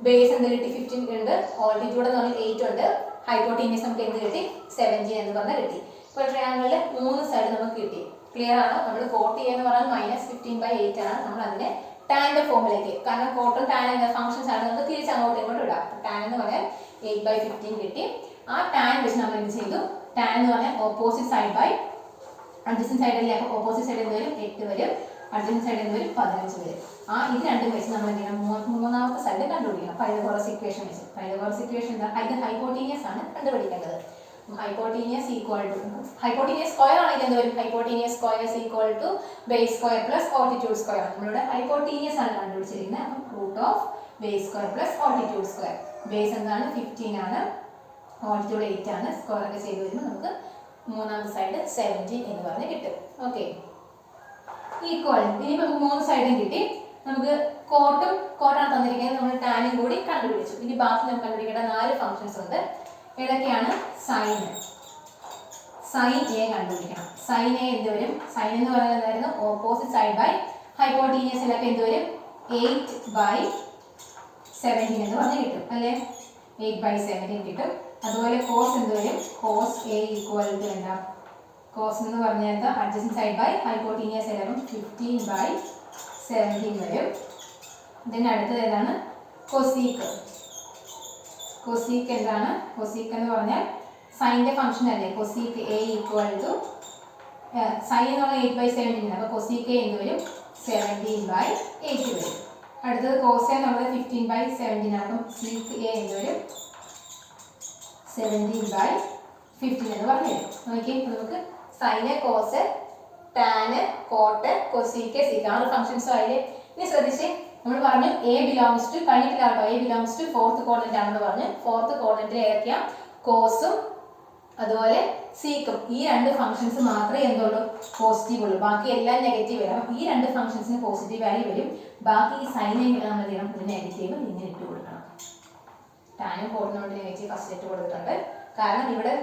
[SPEAKER 1] ബേസ് എന്ത് കിട്ടി? 15 ഉണ്ട്, ഓൾട്ടിറ്റ്യൂഡ് എന്ന് പറഞ്ഞാൽ 8 ഉണ്ട്, ഹൈപ്പോട്ടീനിയസ് നമുക്ക് എന്ത് കിട്ടി? 17 എന്ന് പറഞ്ഞാൽ കിട്ടി. ഇപ്പോൾ ട്രയാങ്കിളിലെ മൂന്ന് സൈഡ് നമുക്ക് കിട്ടി. ക്ലിയർ ആണ്? നമ്മൾ കോട്ട് എന്ന് പറഞ്ഞാൽ -15/8 ആണ്. നമ്മൾ അതിനെ ടാന്റെ ഫോമിലേക്ക്, കാരണം കോട്ടും ടാൻ എന്ന ഫംഗ്ഷൻസ് ആണ്, നമുക്ക് തിരിച്ച് അങ്ങോട്ടും ഇങ്ങോട്ടും ഇടാം. ടാൻ എന്ന് പറഞ്ഞാൽ 8/15 കിട്ടി. ആ ടാൻ വെച്ച് നമ്മൾ എന്ത് ചെയ്തു? ടാൻ എന്ന് പറഞ്ഞാൽ opposite side by adjacent side അല്ലേ, അപ്പോൾ ഓപ്പോസിറ്റ് സൈഡ് എന്ത് വരും? 8 വരും, അഡ്ജസന്റ് സൈഡ് എന്ത് വരും? 15 വരും. ഇത് രണ്ടും വെച്ച് നമ്മൾ എന്ത് ചെയ്യണം? മൂന്നാമത്തെ സൈഡ് കണ്ടുപിടിക്കണം. പൈതഗോറസ് ഇക്വേഷൻ വെച്ച്. പൈതഗോറസ് ഇക്വേഷൻ എന്താ? ഇത് ഹൈപ്പോട്ടീനിയസ് ആണ് കണ്ടുപിടിക്കേണ്ടത്. Hypotenuse equal to hypotenuse square ആണെങ്കിൽ എന്ത് വരും? Hypotenuse square equal to base square plus altitude square. നമ്മളിവിടെ ഹൈപ്പോട്ടീനിയസ് ആണ് കണ്ടുപിടിച്ചിരിക്കുന്നത്. അപ്പം root of base square plus altitude square. Base എന്താണ്? 15 ആണ്, ഓൾട്ടിറ്റ്യൂഡ് 8 ആണ്. സ്ക്വയർ ഒക്കെ ചെയ്ത് വരുമ്പോൾ നമുക്ക് മൂന്നാമത്തെ സൈഡ് 17 എന്ന് പറഞ്ഞ് കിട്ടും. Okay, equal. ഇനിയിപ്പോൾ നമുക്ക് മൂന്ന് സൈഡും കിട്ടി. നമുക്ക് കോട്ടാണ് തന്നിരിക്കുന്നത്, നമ്മൾ ടാനും കൂടി കണ്ടുപിടിച്ചു. ഇനി ബാക്കി നമുക്ക് കണ്ടുപിടിക്കേണ്ട 4 ഫംഗ്ഷൻസ് ഉണ്ട്. ഏതൊക്കെയാണ്? സൈൻ എ കണ്ടുപിടിക്കണം. സൈൻ എ എന്ത് വരും? സൈൻ എന്ന് പറയുന്നത് എന്തായിരുന്നു? ഓപ്പോസിറ്റ് സൈഡ് ബൈ ഹൈപ്പോട്ടീനിയസിലൊക്കെ എന്ത് വരും? 8/17 എന്ന് പറഞ്ഞ് കിട്ടും അല്ലേ. 8/17 കിട്ടും. അതുപോലെ കോസ് എന്ത് വരും? കോസ് എ ഈക്വൽ ടു എന്താ? കോസ് എന്ന് പറഞ്ഞാൽ എന്താ? അഡ്ജസന്റ് സൈഡ് ബൈ ഹൈപ്പോട്ടീനിയസ് എല്ലാവരും 15/17 വരും. ഇതിന് അടുത്തത് ഏതാണ്? കൊസീക്ക്. കൊസീക്ക് എന്താണ്? കൊസീക്ക് എന്ന് പറഞ്ഞാൽ സൈൻ്റെ ഫംഗ്ഷൻ അല്ലേ. Cosec A equal to sine എന്ന് പറഞ്ഞാൽ 8/17 ആണ്. അപ്പോൾ കൊസീക്ക് എന്ത് വരും? 17/8 വരും. അടുത്തത് കോസ് എന്നുള്ളത് 15/17 ആണ്. അപ്പം സീക്ക് എ എന്ത് വരും? 17/15 എന്ന് പറഞ്ഞു തരും. നോക്കി, നമുക്ക് sine cos tan cot cosec sec 6 ഫംഗ്ഷൻസും ആയില്ലേ. ഇനി ശ്രദ്ധിച്ച് നമ്മൾ പറഞ്ഞു എ ബിലോങ്സ് ടു കഴിഞ്ഞിട്ടില്ലാട്ടോ, എ ബിലോങ്സ് ടു ഫോർത്ത് കോർഡിനന്റ് ആണെന്ന് പറഞ്ഞു. ഫോർത്ത് കോർഡിനന്റിൽ ഏതൊക്കെയാ? കോസും അതുപോലെ സീക്കും. ഈ 2 ഫംഗ്ഷൻസ് മാത്രമേ എന്തുള്ളൂ? പോസിറ്റീവ് ഉള്ളൂ. ബാക്കി എല്ലാം നെഗറ്റീവ് വരും. ഈ 2 ഫംഗ്ഷൻസിന് പോസിറ്റീവ് വാല്യൂ വരും. ബാക്കി ഈ സൈനെ നമ്മൾ ചെയ്യണം, ഒരു നെഗറ്റീവ് ഇങ്ങനെ ഇട്ട് കൊടുക്കണം. ടാനും കോഡിനോട് നെഗറ്റീവ് ഫസ്റ്റ് ഇട്ട് കൊടുത്തിട്ടുണ്ട്. കാരണം ഇവിടെ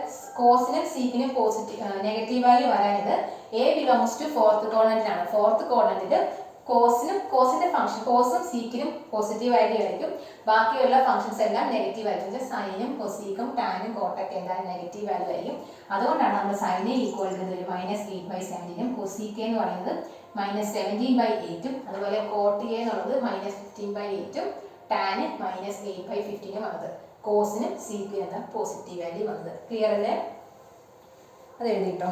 [SPEAKER 1] കോസിനും സീക്കിനും പോസിറ്റീവ് നെഗറ്റീവ് വാല്യൂ വരാനിത് എ ബിലോങ്സ് ടു ഫോർത്ത് കോർഡിനന്റ് ആണ്. ഫോർത്ത് കോർഡിനന്റിൽ കോസിന്റെ ഫംഗ്ഷൻ കോസും സീക്കിനും പോസിറ്റീവ് വാല്യൂ ആയിരിക്കും. ബാക്കിയുള്ള ഫംഗ്ഷൻസ് എല്ലാം നെഗറ്റീവ് ആയിരിക്കും. സൈനും കൊസീക്കും ടാനും കോട്ടൊക്കെ എന്തായാലും നെഗറ്റീവ് വാല്യൂ ആയിരിക്കും. അതുകൊണ്ടാണ് നമ്മൾ സൈനെ ഈക്വൽ ചെയ്തത് -8/17 കൊസീക്ക് എന്ന് പറയുന്നത് -17/8 അതുപോലെ കോട്ട് എന്നുള്ളത് -15/8 ടാന് -8/15 വന്നത്. കോസിനും സീക്കിനും എന്താ പോസിറ്റീവ് വാല്യൂ വന്നത്. ക്ലിയർ അല്ലേ? അത് എഴുതിട്ടോ.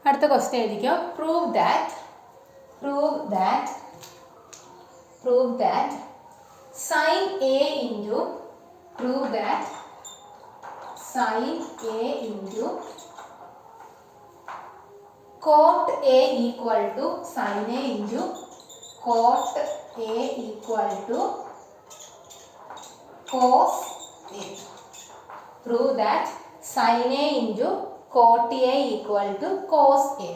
[SPEAKER 1] അടുത്ത ക്വസ്റ്റ്യൻ എഴുതിക്കോ. Prove that sine A into cot A equal to sin A into cot A equal to cos A. Prove that sin A into cot A equal to cos A.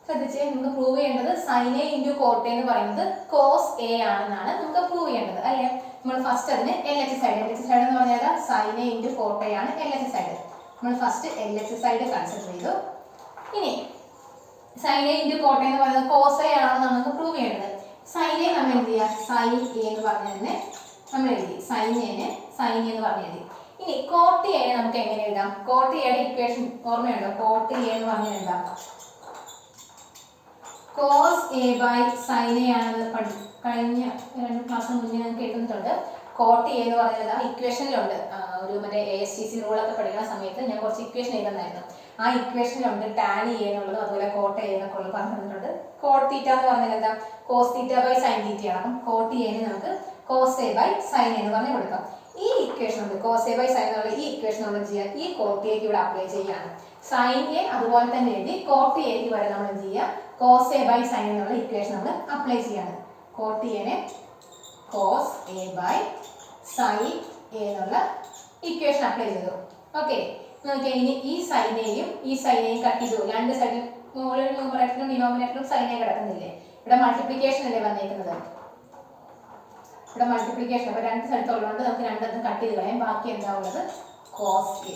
[SPEAKER 1] ശ്രദ്ധിച്ചേ, നമുക്ക് prove ചെയ്യേണ്ടത് sine A into coat എന്ന് പറയുന്നത് cos A ആണെന്നാണ് നമുക്ക് prove ചെയ്യേണ്ടത് അല്ലേ. നമ്മൾ ഫസ്റ്റ് അതിന് എൽ എച്ച് സൈഡ് എന്ന് പറഞ്ഞാൽ sine A into cot A ആണ് എൽ എച്ച് സൈഡ്. നമ്മൾ first L H side consider ചെയ്തു. ഇനി സൈൻ എ ഇൻറ്റു കോട്ട് എന്ന് പറയുന്നത് കോസ് എ ആണെന്ന് നമുക്ക് പ്രൂവ് ചെയ്യേണ്ടത്. സൈൻ എ നമ്മൾ എന്ത് ചെയ്യുക? സൈൻ എ എന്ന് പറഞ്ഞതിനെ നമ്മൾ എഴുതി, സൈൻ എ എന്ന് പറഞ്ഞ് എഴുതി. ഇനി കോട്ട് എ നമുക്ക് എങ്ങനെ എഴുതാം? കോട്ട് എയുടെ ഇക്വേഷൻ ഓർമ്മയുണ്ടോ? കോട്ട് എ എന്ന് പറഞ്ഞാൽ എന്താ? Cos A by sine A ആണെന്ന് കഴിഞ്ഞ 2 ക്ലാസ് മുന്നേ നമുക്ക് കേട്ടിട്ടുണ്ട്. കോട്ട് എ എന്ന് പറഞ്ഞാൽ ഇക്വേഷനിലുണ്ട്. ഒരു മറ്റേ ASTC റൂളൊക്കെ പഠിക്കുന്ന സമയത്ത് ഞാൻ കുറച്ച് ഇക്വേഷൻ എഴുതുന്നായിരുന്നു. ആ ഇക്വേഷനിലുണ്ട് ടാൻ എ എന്നുള്ളത്, അതുപോലെ കോട്ട് എ എന്നൊക്കെ ഉള്ളത് പറഞ്ഞിട്ടുണ്ട്. കോട്ട് തീറ്റ എന്ന് പറഞ്ഞാൽ എന്താ? കോസ് തീറ്റ ബൈ സൈൻ തീറ്റയാണ്. അപ്പം കോട്ട് എന് നമുക്ക് കോസ് എ ബൈ സൈൻ എന്ന് പറഞ്ഞ് കൊടുക്കാം. ഈ ഇക്വേഷൻ ഉണ്ട് കോസ് എ ബൈ സൈൻ എന്നുള്ള ഈ ഇക്വേഷൻ നമ്മൾ ചെയ്യാൻ ഈ കോട്ട് എക്ക് ഇവിടെ അപ്ലൈ ചെയ്യാണ്. സൈൻ എ അതുപോലെ തന്നെ എഴുതി കോട്ട് എക്ക് വരെ നമ്മൾ എന്ത് ചെയ്യുക? കോസ് എ ബൈ സൈൻ എന്നുള്ള ഇക്വേഷൻ നമ്മൾ അപ്ലൈ ചെയ്യാണ്. കോട്ട് എനെ cos A by sine A എന്നുള്ള ഇക്വേഷൻ അപ്ലൈ ചെയ്തു. ഓക്കെ, നോക്കിയാൽ ഇനി ഈ സൈനെയും കട്ട് ചെയ്തു. 2 സൈഡിൽ മുകളിൽ ന്യൂമറേറ്ററിലും ഡിനോമിനേറ്ററിലും സൈനെ കിടക്കുന്നില്ലേ? ഇവിടെ മൾട്ടിപ്ലിക്കേഷൻ അല്ലേ വന്നേക്കുന്നത്? ഇവിടെ മൾട്ടിപ്ലിക്കേഷൻ. അപ്പോൾ 2 സ്ഥലത്തുള്ളതുകൊണ്ട് നമുക്ക് 2 കട്ട് ചെയ്ത് കളയാം. ബാക്കി എന്താ ഉള്ളത്? കോസ് എ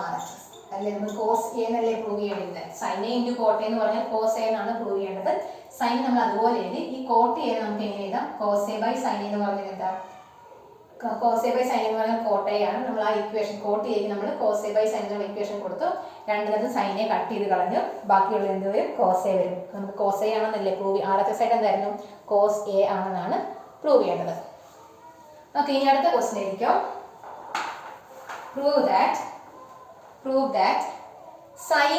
[SPEAKER 1] RHS അല്ലേ? നമ്മൾ കോസ് എ എന്നല്ലേ പ്രൂവ് ചെയ്യേണ്ടത്? സൈൻ എ ഇൻറ്റു കോട്ട് എന്ന് പറഞ്ഞാൽ കോസ് എ എന്നാണ് പ്രൂവ് ചെയ്യേണ്ടത്. സൈൻ നമ്മൾ അതുപോലെ എഴുതി. ഈ കോട്ട് എ നമുക്ക് എങ്ങനെ എഴുതാം? കോസ് എ ബൈ സൈൻ എന്ന് പറഞ്ഞാൽ എന്താ? കോസ് എ ബൈ സൈൻ എന്ന് പറഞ്ഞാൽ കോട്ട് എ ആണ്. നമ്മൾ ആ ഇക്വേഷൻ കോട്ട് എക്ക് നമ്മൾ കോസ് എ ബൈ സൈൻ എന്നുള്ള ഇക്വേഷൻ കൊടുത്തു. 2 സൈനെ കട്ട് ചെയ്ത് കളഞ്ഞു. ബാക്കിയുള്ള എന്ത് വരും? കോസ് എ വരും. നമുക്ക് കോസ് എ ആണെന്നല്ലേ പ്രൂവ് RHS ആയിട്ട് എന്തായിരുന്നു? കോസ് എ ആണെന്നാണ് പ്രൂവ് ചെയ്യേണ്ടത്. ഓക്കെ, ഇനി അടുത്ത ക്വസ്റ്റ്യൻ ആയിരിക്കും. Prove that sin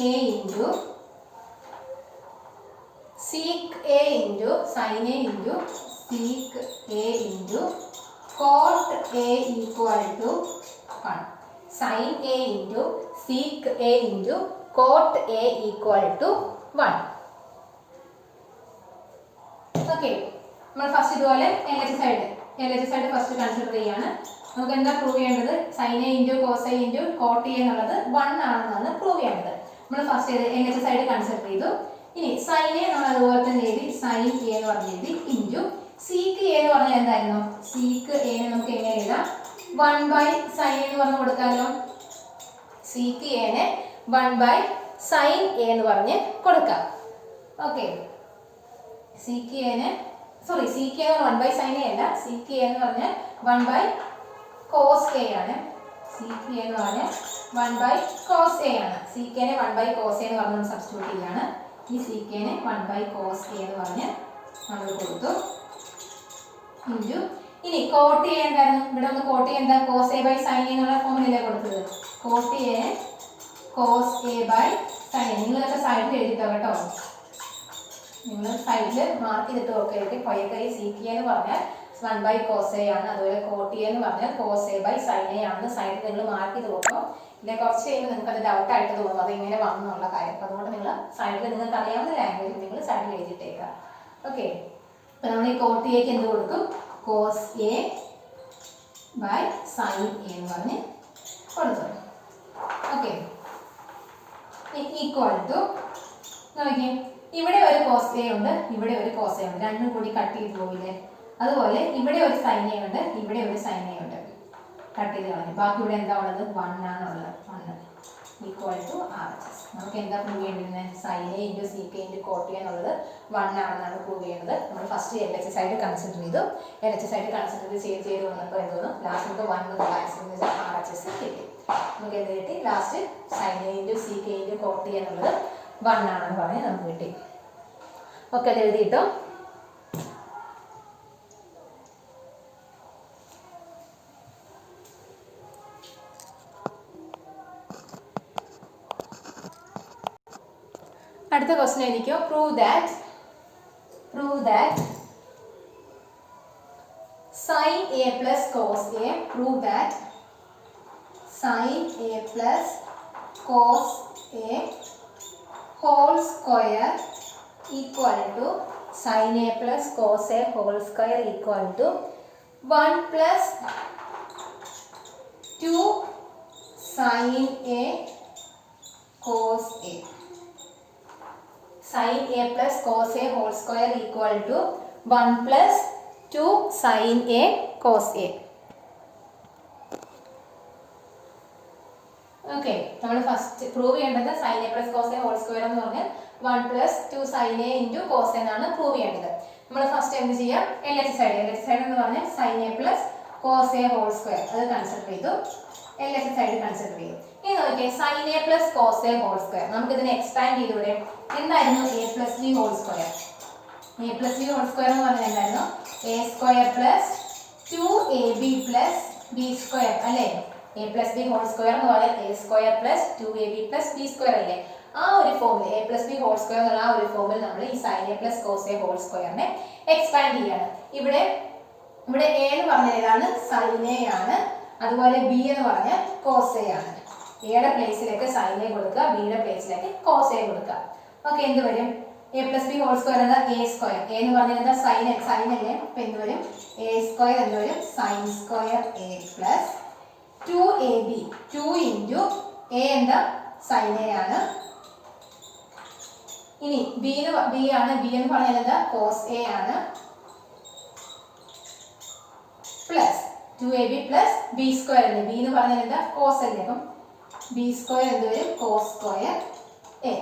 [SPEAKER 1] A into sec A into sin A into sec A into cot A equal to 1. sin A into sec A into cot A equal to 1. Okay, നമ്മൾ first ഇതുപോലെ L H side first consider ചെയ്യാണ്. നമുക്ക് എന്താ prove ചെയ്യേണ്ടത്? Sine A into cos A into cot A എന്നുള്ളത് 1 ആണെന്നാണ് prove ചെയ്യേണ്ടത്. നമ്മൾ first L H side consider ചെയ്തു. ഇനി സൈൻ എ നമ്മൾ അതുപോലെ തന്നെ എഴുതി, സൈൻ എ എന്ന് പറഞ്ഞ് എഴുതി. ഇൻറ്റു സീക്ക് എ എന്ന് പറഞ്ഞാൽ എന്തായിരുന്നു? സീക്ക് എനെ നമുക്ക് എങ്ങനെ എഴുതാം? 1 ബൈ സൈൻ എന്ന് പറഞ്ഞ് കൊടുക്കാമല്ലോ. സീക്ക് എനെ 1 ബൈ സൈൻ എ എന്ന് പറഞ്ഞ് കൊടുക്കാം. ഓക്കെ, സീക്ക് എനെ സീക്ക് എന്ന് പറഞ്ഞാൽ 1 ബൈ സൈൻ എ അല്ല. സീക്ക് എന്ന് പറഞ്ഞാൽ 1 ബൈ കോസ് എ ആണ്. സീക്ക് എന്ന് പറഞ്ഞാൽ 1 ബൈ കോസ് എ ആണ്. സീക്കേനെ 1 ബൈ കോസ് എ എന്ന് പറഞ്ഞ് സബ്സ്റ്റിറ്റ്യൂട്ട് ചെയ്യാണ്. ഈ സീക്കേനെ 1 ബൈ കോസ് എ എന്ന് പറഞ്ഞ് നമ്മൾ കൊടുത്തു. ഇൻറ്റു ഇനി കോട്ട് എ എന്തായിരുന്നു? ഇവിടെ ഒന്ന് കോട്ട് എ എന്താ? കോസ് എ ബൈ സൈൻ എന്നുള്ള ഫോമിലല്ലേ കൊടുത്തത്? Cot A cos A by sine നിങ്ങളൊക്കെ സൈഡിൽ എഴുതിട്ടോ കേട്ടോ. നിങ്ങൾ സൈഡിൽ മാർക്ക് ചെയ്തിട്ട് ഒക്കെ എഴുതി. കൊയക്കൈ സീക്കി എന്ന് പറഞ്ഞാൽ 1 cos A ആണ്. അതുപോലെ കോട്ടി എന്ന് പറഞ്ഞാൽ cos A/sin A ആണെന്ന് സൈഡിൽ നിങ്ങൾ മാർക്ക് ചെയ്ത് നോക്കും. പിന്നെ കുറച്ച് കഴിയുമ്പോൾ നിങ്ങൾക്ക് അത് ഡൗട്ട് ആയിട്ട് തോന്നും അത് ഇങ്ങനെ വന്നുള്ള കാര്യം. അപ്പോൾ അതുകൊണ്ട് നിങ്ങൾ സൈഡിൽ നിങ്ങൾക്ക് അറിയാവുന്ന ലാംഗ്വേജ് നിങ്ങൾ സൈഡിൽ എഴുതിയിട്ടേക്കുക. ഓക്കെ, അപ്പോൾ നമ്മൾ ഈ കോട്ടിയേക്ക് എന്ത് കൊടുക്കും? cos A/sin A എന്ന് പറഞ്ഞ് കൊടുക്കും. ഓക്കെ, ഈക്വൽ ടു നോക്കിയേ, ഇവിടെ ഒരു cos A ഉണ്ട്, ഇവിടെ ഒരു cos A ഉണ്ട്, രണ്ടും കൂടി കട്ട് ചെയ്ത് പോയില്ലേ. അതുപോലെ ഇവിടെ ഒരു sin A ഉണ്ട്, ഇവിടെ ഒരു sin A ഉണ്ട്, കട്ട് ചെയ്ത് കളഞ്ഞു. ബാക്കി ഇവിടെ എന്താ ഉള്ളത്? 1 ആണുള്ളത്. 1 ഈക്വൽ ടു RHS. നമുക്ക് എന്താ പ്രൂവ് ചെയ്യേണ്ടിരുന്നത്? sin A into sec into cot A എന്നുള്ളത് 1 ആണെന്നാണ് പ്രൂവ് ചെയ്യുന്നത്. നമ്മൾ ഫസ്റ്റ് LHS ആയിട്ട് കൺസിഡർ ചെയ്തു. LHS ആയിട്ട് കൺസിഡർ ചെയ്ത് വന്നപ്പോൾ എന്തോന്നു? ലാസ്റ്റ് നമുക്ക് 1 എന്നുള്ള ആൻസർ RHS കിട്ടി. നമുക്ക് എന്ത് കിട്ടി? Last sin A into sec into cot A എന്നുള്ളത് 1 ആണെന്ന് പറഞ്ഞ് നമുക്ക് കിട്ടി. ഓക്കെ, അത് എഴുതിയിട്ടോ. അടുത്ത ക്വസ്റ്റ്യൻ എഴുതിക്കോ. Prove that sin A plus cos A, prove that sin A plus cos A whole square equal to sin A plus cos A whole square equal to 1 plus 2 sin A cos A. sin A plus cos A whole square equal to 1 plus 2 sin A cos A. Okay, നമ്മൾ first prove ചെയ്യേണ്ടത് sin A plus cos A whole square എന്ന് പറഞ്ഞാൽ 1 plus 2 sin A into cos A എന്നാണ് prove ചെയ്യേണ്ടത്. നമ്മൾ first എന്ത് ചെയ്യാം? LHS side എന്ന് പറഞ്ഞാൽ sin A plus cos A whole square അത് കൺസിഡർ ചെയ്തു. LHS സൈഡ് കൺസിഡർ ചെയ്തു. ഇനി നോക്കിയേ, sin A plus cos A whole square നമുക്ക് ഇതിനെ എക്സ്പാൻഡ് ചെയ്തൂടെ? എന്തായിരുന്നു? A plus B whole square. A plus B whole square എന്ന് പറഞ്ഞാൽ എന്തായിരുന്നു? A square plus 2AB plus B square അല്ലേ? A plus B whole square എന്ന് പറഞ്ഞാൽ A square plus 2AB plus B square അല്ലേ? ആ ഒരു ഫോമിൽ A plus B whole square എന്നുള്ള ആ ഒരു ഫോമിൽ നമ്മൾ ഈ sin A plus cos A whole square expand ചെയ്യാണ്. ഇവിടെ A എന്ന് പറഞ്ഞാൽ ഏതാണ്? sin A ആണ്. അതുപോലെ B എന്ന് പറഞ്ഞാൽ cos A ആണ്. എയുടെ പ്ലേസിലേക്ക് sin A കൊടുക്കുക, ബിയുടെ പ്ലേസിലേക്ക് cos A കൊടുക്കുക. ഓക്കെ, എന്ത് വരും? A plus B whole square എന്താ? A square. A എന്ന് പറഞ്ഞാൽ എന്താ? sin അല്ലേ? അപ്പോൾ എന്ത് വരും? A square എന്ത് വരും? sin square A plus 2AB 2 into A എന്താ? sin A ആണ്. ഇനി B ആണ്. B എന്ന് പറഞ്ഞാൽ എന്താ? cos A ആണ്. Plus 2AB plus B square അല്ലേ? B എന്ന് പറഞ്ഞാൽ എന്താ? cos അല്ലേ? അപ്പം B സ്ക്വയർ എന്ത് വരും? cos square A.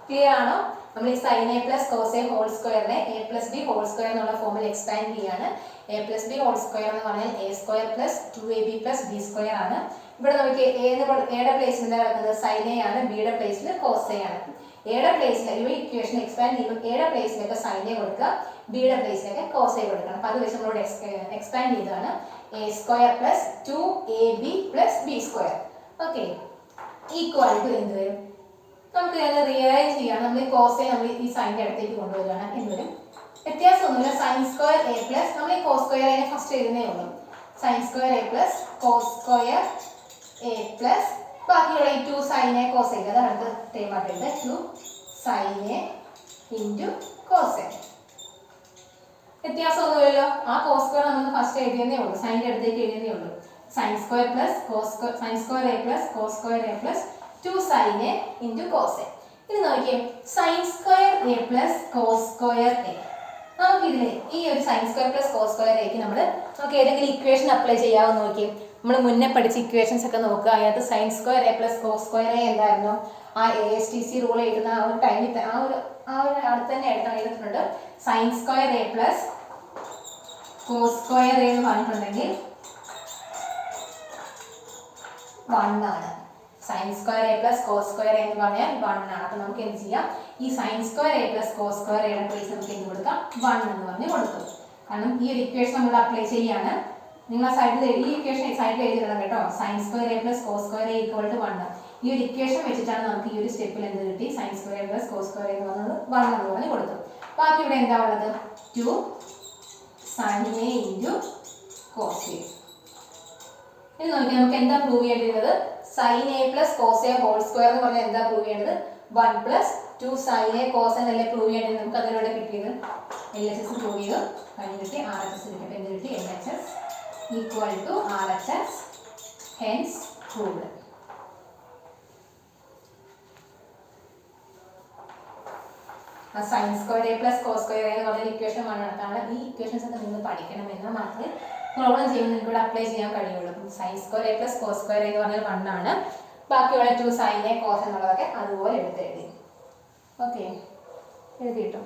[SPEAKER 1] ക്ലിയർ ആണോ? നമ്മൾ ഈ sin A plus cos A whole സ്ക്വയറിനെ A plus B whole square എന്നുള്ള ഫോമിൽ എക്സ്പാൻഡ് ചെയ്യാണ്. A plus B whole square എന്ന് പറഞ്ഞാൽ A square plus 2AB plus B square ആണ്. ഇവിടെ നോക്കി എയുടെ പ്ലേസിൽ എന്താ കിടക്കുന്നത്? sin A ആണ്, ബിയുടെ പ്ലേസിൽ cos A ആണ്. എയുടെ പ്ലേസിൽ ഈ ഇക്വേഷൻ എക്സ്പാൻഡ് ചെയ്യുമ്പോൾ എയുടെ പ്ലേസിലേക്ക് sin A കൊടുക്കുക, ബിയുടെ പ്ലേസിലേക്ക് cos A കൊടുക്കണം. അപ്പോൾ അത് വെച്ച് നമ്മളോട് എക്സ്പാൻഡ് ചെയ്തതാണ്. A square plus 2AB plus B square. Okay, equal to എന്ത് വരും? നമുക്ക് അത് റിയലൈസ് ചെയ്യാം. നമ്മൾ ഈ cos A നമ്മൾ ഈ സൈൻ്റെ അടുത്തേക്ക് കൊണ്ടുവരികയാണ്. എന്ത് വരും? വ്യത്യാസമൊന്നുമില്ല. sin സ്ക്വയർ A പ്ലസ് നമ്മൾ ഈ cos സ്ക്വയർ A ഫസ്റ്റ് എഴുതുന്നേ ഉള്ളൂ. sin square A plus cos square A plus ബാക്കിയുള്ള ഈ 2 sin A cos A അത് അടുത്ത ടൈമായിട്ടുണ്ട്. 2 sin A into cos A. വ്യത്യാസമൊന്നുമില്ലല്ലോ. ആ cos സ്ക്വയർ നമ്മൾ ഫസ്റ്റ് എഴുതിയെന്നേ ഉള്ളൂ, സൈൻ്റെ അടുത്തേക്ക് എഴുതിയെന്നേ ഉള്ളൂ. sin square plus sin square A plus cos square A plus 2 sin A into cos A. ഇത് നോക്കിയേ, sin square A plus cos square A. നമുക്കിതിൽ ഈ ഒരു sin square plus cos square Aക്ക് നമുക്ക് ഏതെങ്കിലും ഇക്വേഷൻ അപ്ലൈ ചെയ്യാമെന്ന് നോക്കിയേ. നമ്മൾ മുന്നേ പഠിച്ച ഇക്വേഷൻസ് ഒക്കെ നോക്കുക. അതിനകത്ത് sin square A plus cos square A എന്തായിരുന്നു? ആ ASTC റൂൾ എഴുതുന്ന ആ ഒരു ടൈമിൽ ആ ഒരു അടുത്ത് തന്നെ എഴുതിയിട്ടുണ്ട്. sin square A plus cos square A എന്ന് പറഞ്ഞിട്ടുണ്ടെങ്കിൽ 1 ആണ്. sin square A plus cos square A എന്ന് പറഞ്ഞാൽ 1 ആണ്. അപ്പോൾ നമുക്ക് എന്ത് ചെയ്യാം? ഈ sin square A plus cos square A യുടെ പ്ലേസ് നമുക്ക് എന്ത് കൊടുക്കാം? 1 എന്ന് പറഞ്ഞ് കൊടുക്കും. കാരണം ഈ ഒരു ഇക്വേഷൻ നമ്മൾ അപ്ലൈ ചെയ്യാണ്. നിങ്ങൾ സൈഡിൽ ഈ ഇക്വേഷൻ സൈഡിൽ എഴുതിയിടണം കേട്ടോ. sin square A plus cos square A equal to 1. ഈ ഒരു ഇക്വേഷൻ വെച്ചിട്ടാണ് നമുക്ക് ഈ ഒരു സ്റ്റെപ്പിൽ എന്ത് കിട്ടി sine square plus cos square എന്ന് പറഞ്ഞത് 1 എന്ന് പറഞ്ഞ് കൊടുത്തു. ബാക്കി ഇവിടെ എന്താ ഉള്ളത് 2 sin a into cos A. ഇനി നോക്കി നമുക്ക് എന്താ പ്രൂവ് ചെയ്യേണ്ടത് sin a plus cos A whole square എന്ന് പറഞ്ഞാൽ എന്താ പ്രൂവ് ചെയ്യേണ്ടത് 1 പ്ലസ് 2 sin a കോസ് എന്നല്ലേ പ്രൂവ് ചെയ്യേണ്ടത്. നമുക്ക് അതിലൂടെ കിട്ടിയത് LHS പ്രൂവ് ചെയ്തു കഴിഞ്ഞ് കിട്ടി RHS കിട്ടി. എന്ത് കിട്ടി LHS equal to RHS hence proved. Sine square A plus cos square എന്ന് പറഞ്ഞ ഇക്വേഷൻ ആണ്. ഈ ഇക്വേഷൻസ് ഒക്കെ നിങ്ങൾ പഠിക്കണമെന്ന് മാത്രമേ പ്രോബ്ലം ചെയ്യുമ്പോൾ നിങ്ങൾക്ക് ഇവിടെ അപ്ലൈ ചെയ്യാൻ കഴിയുള്ളൂ. Sine square A plus cos square എന്ന് പറഞ്ഞാൽ 1 ആണ്. ബാക്കിയുള്ള 2 സൈൻ എ കോസ് എന്നുള്ളതൊക്കെ അതുപോലെ എടുത്ത് എഴുതി. ഓക്കെ എഴുതി കിട്ടും.